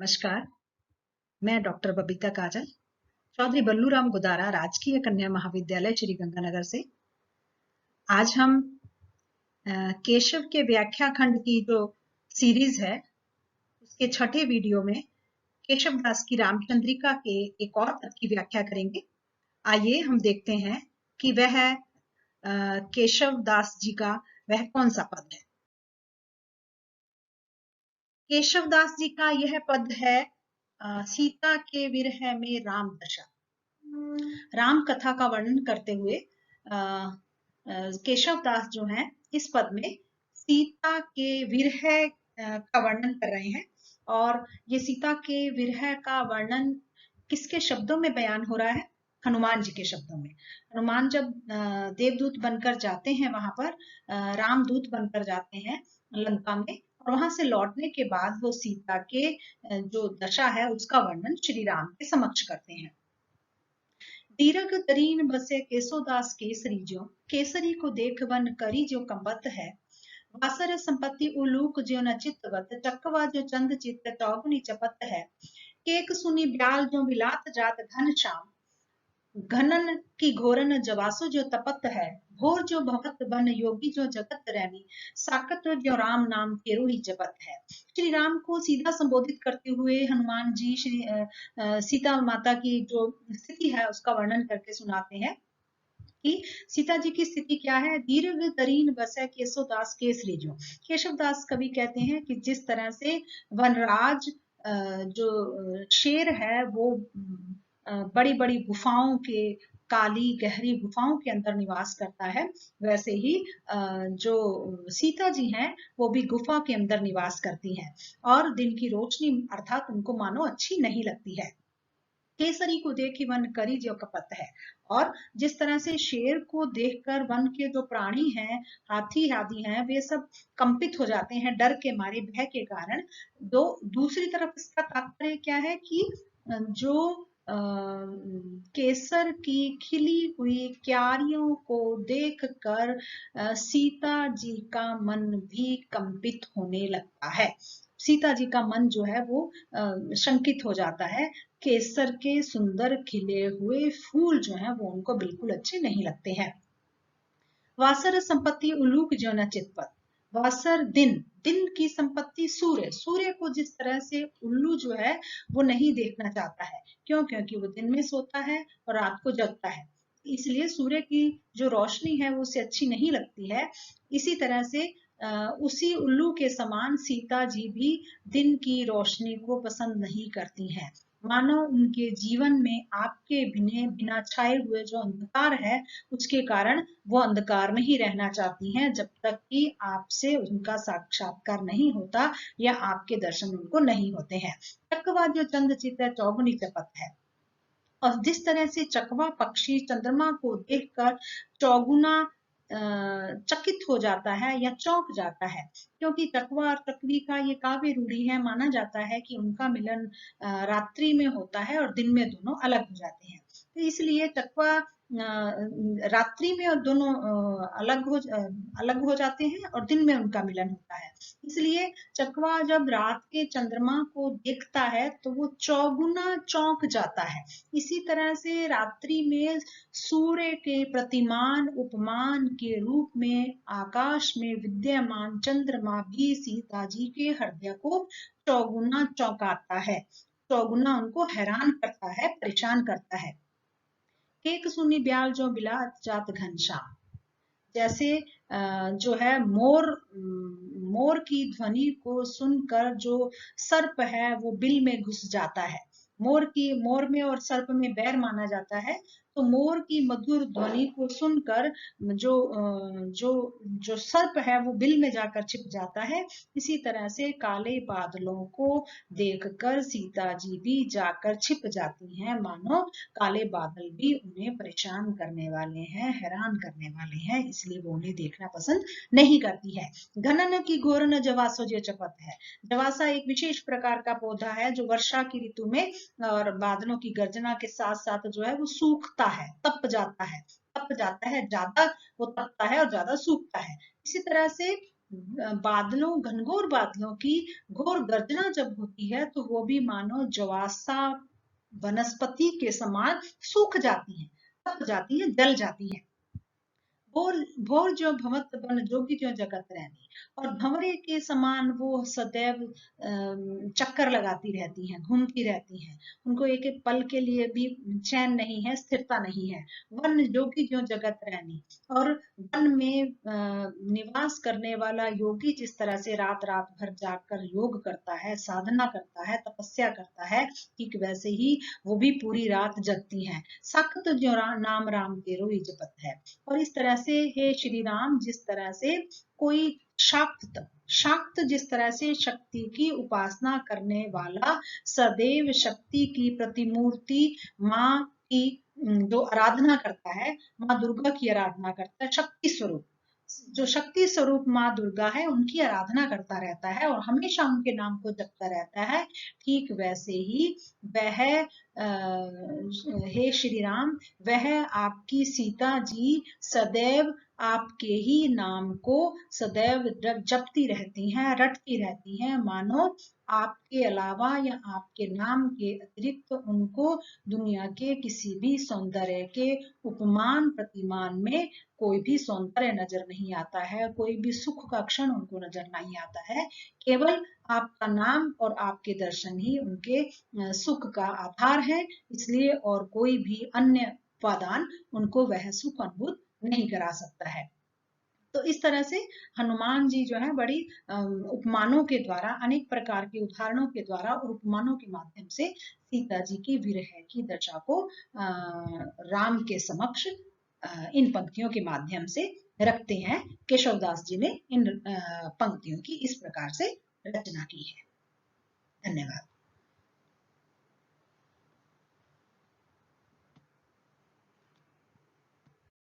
नमस्कार, मैं डॉक्टर बबीता काजल, चौधरी बल्लूराम गुदारा राजकीय कन्या महाविद्यालय श्री गंगानगर से। आज हम केशव के व्याख्या खंड की जो सीरीज है उसके छठे वीडियो में केशव दास की रामचंद्रिका के एक और पद की व्याख्या करेंगे। आइए हम देखते हैं कि वह केशव दास जी का वह कौन सा पद है। केशव दास जी का यह पद है सीता के विरह में राम दशा। राम कथा का वर्णन करते हुए केशव दास जो हैं इस पद में सीता के विरह का वर्णन कर रहे हैं। और ये सीता के विरह का वर्णन किसके शब्दों में बयान हो रहा है? हनुमान जी के शब्दों में। हनुमान जब देवदूत बनकर जाते हैं वहां पर, रामदूत बनकर जाते हैं लंका में, और वहां से लौटने के बाद वो सीता के जो दशा है उसका वर्णन श्री राम के समक्ष करते हैं। दीर्घ तरीन बसे केसोदास केसरी जो, केसरी को देख वन करी जो कंबत है। वासर संपत्ति उलूक जो न चित्तवत, चकवा जो चंद चित्त टौगुनी चपत है। केक सुनी ब्याल जो विलात जात घन श्याम, घनन की घोरन जवासो जो तपत है। भोर जो भवत बन योगी जो जगत रैनी, साकत जो राम नाम तेरु ही जपत है। श्री राम को सीधा संबोधित करते हुए हनुमान जी सीता माता की जो स्थिति है उसका वर्णन करके सुनाते हैं कि सीता जी की स्थिति क्या है। दीर्घ तरीन बसे केशवदास केसरी जो, केशवदास कवि कहते हैं कि जिस तरह से वनराज जो शेर है वो बड़ी बड़ी गुफाओं के, काली गहरी गुफाओं के अंदर निवास करता है, वैसे ही जो सीता जी हैं वो भी गुफा के अंदर निवास करती हैं और दिन की रोशनी अर्थात उनको मानो अच्छी नहीं लगती है। केसरी को देखी वन करी जो कपत है। और जिस तरह से शेर को देखकर वन के जो प्राणी हैं, हाथी आदि हैं, वे सब कंपित हो जाते हैं डर के मारे, भय के कारण। दूसरी तरफ इसका तात्पर्य क्या है कि जो केसर की खिली हुई क्यारियों को देखकर सीता जी का मन भी कंपित होने लगता है। सीता जी का मन जो है वो शंकित हो जाता है। केसर के सुंदर खिले हुए फूल जो हैं वो उनको बिल्कुल अच्छे नहीं लगते हैं। वासर संपत्ति उलूक जो न चितपत, वासर दिन, दिन की संपत्ति सूर्य, सूर्य को जिस तरह से उल्लू जो है वो नहीं देखना चाहता है। क्यों? क्योंकि वो दिन में सोता है और रात को जगता है, इसलिए सूर्य की जो रोशनी है वो उसे अच्छी नहीं लगती है। इसी तरह से उसी उल्लू के समान सीता जी भी दिन की रोशनी को पसंद नहीं करती हैं। मानो उनके जीवन में आपके बिना छाए हुए जो अंधकार है उसके कारण वो अंधकार में ही रहना चाहती हैं जब तक कि आपसे उनका साक्षात्कार नहीं होता या आपके दर्शन उनको नहीं होते हैं। चकवा जो चंद चित चौगुनी चपत है। और जिस तरह से चकवा पक्षी चंद्रमा को देखकर चौगुना चकित हो जाता है या चौंक जाता है, क्योंकि चकवा और चकवी का ये काव्य रूढ़ी है। माना जाता है कि उनका मिलन रात्रि में होता है और दिन में दोनों अलग हो जाते हैं। तो इसलिए चकवा रात्रि में और दोनों अलग हो जाते हैं और दिन में उनका मिलन होता है। इसलिए चकवा जब रात के चंद्रमा को देखता है तो वो चौगुना चौंक जाता है। इसी तरह से रात्रि में सूर्य के प्रतिमान उपमान के रूप में आकाश में विद्यमान चंद्रमा भी सीता जी के हृदय को चौगुना चौंकाता है, चौगुना उनको हैरान करता है, परेशान करता है। केक सुनी ब्याल जो बिलात जात घनश्याम, जैसे जो है मोर की ध्वनि को सुनकर जो सर्प है वो बिल में घुस जाता है। मोर में और सर्प में बैर माना जाता है, तो मोर की मधुर ध्वनि को सुनकर जो जो जो सर्प है वो बिल में जाकर छिप जाता है। इसी तरह से काले बादलों को देखकर सीता जी भी जाकर छिप जाती हैं, मानो काले बादल भी उन्हें परेशान करने वाले हैं, हैरान करने वाले हैं, इसलिए वो उन्हें देखना पसंद नहीं करती है। घनन की घोरन जवासो जो चपत है। जवासा एक विशेष प्रकार का पौधा है जो वर्षा की ऋतु में और बादलों की गर्जना के साथ साथ जो है वो सूखता है, तप जाता है, ज्यादा वो तपता है और ज्यादा सूखता है। इसी तरह से बादलों, घनघोर बादलों की घोर गर्जना जब होती है तो वो भी मानो ज्वासा वनस्पति के समान सूख जाती है, तप जाती है, जल जाती है। भोर भोर जो भंवत बन जोगी जो जगत रहनी, और भंवरे के समान वो सदैव चक्कर लगाती रहती हैं, घूमती रहती हैं। उनको एक एक पल के लिए भी चैन नहीं है, स्थिरता नहीं है। वन जोगी जो जगत रहनी, और वन में निवास करने वाला योगी जिस तरह से रात रात भर जागकर योग करता है, साधना करता है, तपस्या करता है, ठीक वैसे ही वो भी पूरी रात जगती हैं। सख्त जो नाम राम के रोई जपत है। और इस तरह से हे श्री राम, जिस तरह से कोई शाक्त शाक्त जिस तरह से शक्ति की उपासना करने वाला सदैव शक्ति की प्रतिमूर्ति माँ की जो आराधना करता है, माँ दुर्गा की आराधना करता है, शक्ति स्वरूप, जो शक्ति स्वरूप माँ दुर्गा है उनकी आराधना करता रहता है और हमेशा उनके नाम को जपता रहता है, ठीक वैसे ही वह हे श्री राम, वह आपकी सीता जी सदैव आपके ही नाम को सदैव जपती रहती हैं, रटती रहती हैं, मानो आपके अलावा या आपके नाम के अतिरिक्त उनको दुनिया के किसी भी सौंदर्य के उपमान प्रतिमान में कोई भी सौंदर्य नजर नहीं आता है, कोई भी सुख का क्षण उनको नजर नहीं आता है। केवल आपका नाम और आपके दर्शन ही उनके सुख का आधार है, इसलिए और कोई भी अन्य उपादान उनको वह सुख अनुभूत नहीं करा सकता है। तो इस तरह से हनुमान जी जो है बड़ी उपमानों के द्वारा, अनेक प्रकार के उदाहरणों के द्वारा और उपमानों के माध्यम से सीता जी की विरह की दशा को राम के समक्ष इन पंक्तियों के माध्यम से रखते हैं। केशवदास जी ने इन पंक्तियों की इस प्रकार से रचना की है। धन्यवाद।